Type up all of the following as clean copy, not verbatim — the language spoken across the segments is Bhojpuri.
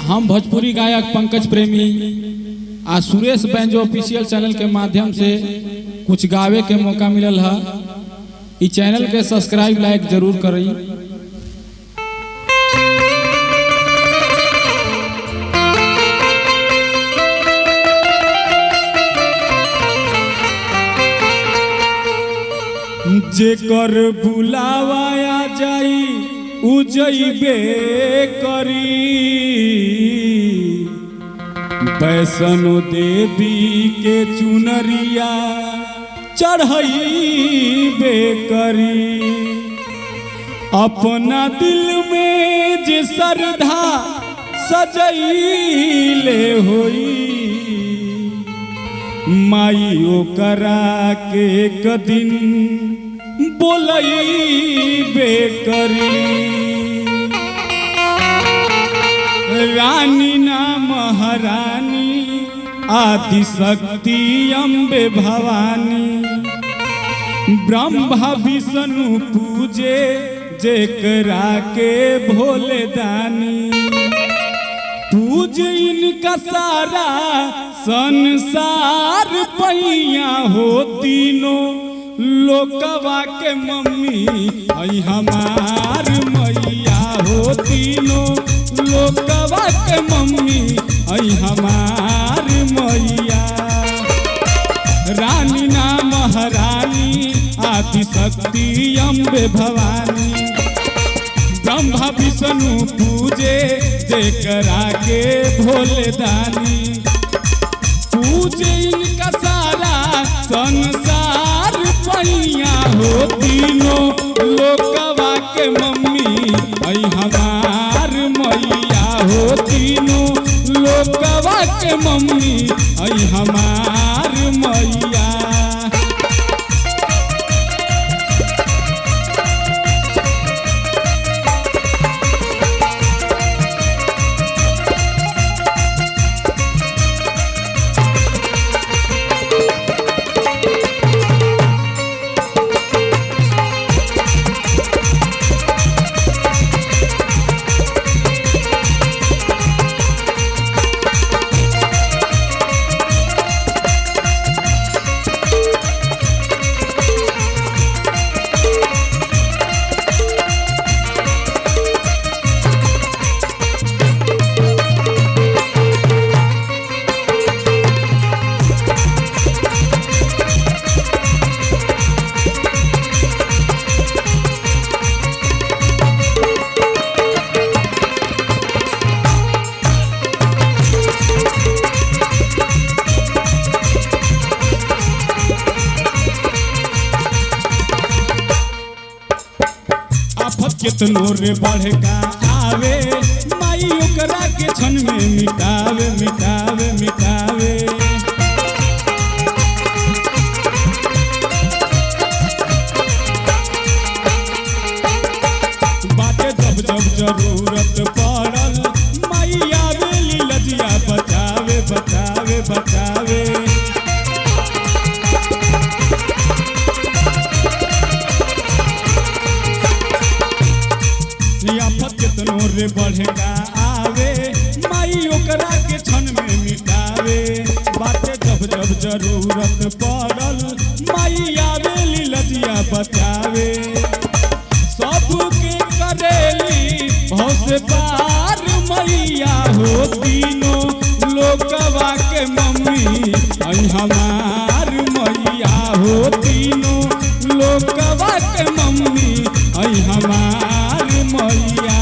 हम भोजपुरी गायक पंकज प्रेमी आ सुरेश बैंजो ऑफिशियल चैनल के माध्यम से कुछ गावे के मौका मिलल है। इस चैनल के सब्सक्राइब लाइक जरूर करी। जेकर बुलावाया जाई उजैबे करी, वैष्णो देवी के चुनरिया चढ़ैबे करी। अपना दिल में जे श्रद्धा सजैले होई, माई ओकरा के एक दिन बोलैबे करी। रानी ना महारानी आदि शक्ति अम्बे भवानी, ब्रह्मा विष्णु पूजे जेकरा के भोले दानी। पूज इनका सारा संसार पैया हो, तीनों लोकवा के मम्मी आई हमार मैया हो। तीनों लोकवा के मम्मी आई हमार मैया। रानी ना महारानी आदि शक्ति अम्बे भवानी, ब्रह्मा विष्णु पूजे जेकरा के भोले दानी। पूजे इनका सारा संसार पैया हो, तीनों लोकवा के मम्मी आई हमार मैया हो। तीनों लोकवा के मम्मी आई हमार मैया। कितनो रे बढ़ का आवे, माई ओकरा के क्षण में मिटावे मिटावे मिटावे। बाटे जब जब जरूरत पड़ल, माई आवेली लजिया बचावे बचावे बचावे। कितनो रे बढ़ेगा आवे, माई ओकरा के क्षण में मिटावे। बाटे जब जब जरूरत पड़ल, माई आवेली लजिया बचावे। सबके करेली भव से पार मैया हो, तीनों लोकवा के मम्मी आई हमार मैया हो। तीनों लोकवा के मम्मी आई हमार मैया।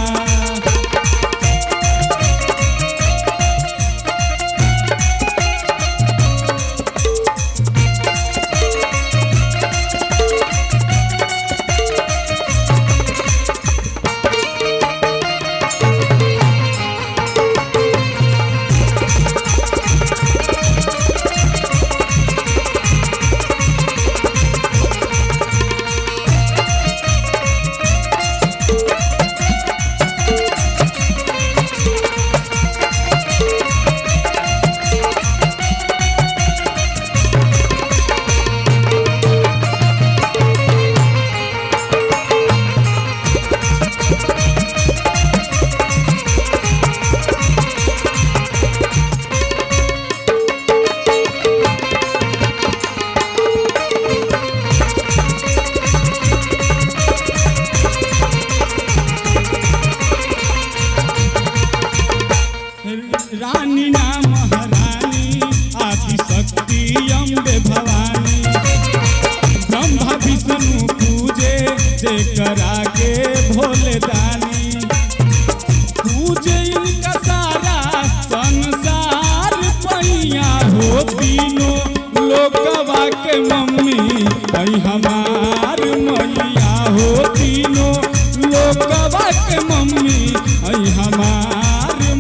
से करा के भोले दानी। पूजे इनका सारा संसार पैया हो, तीनों लोकवा के मम्मी आई हमार मैया हो, तीनों लोकवा के मम्मी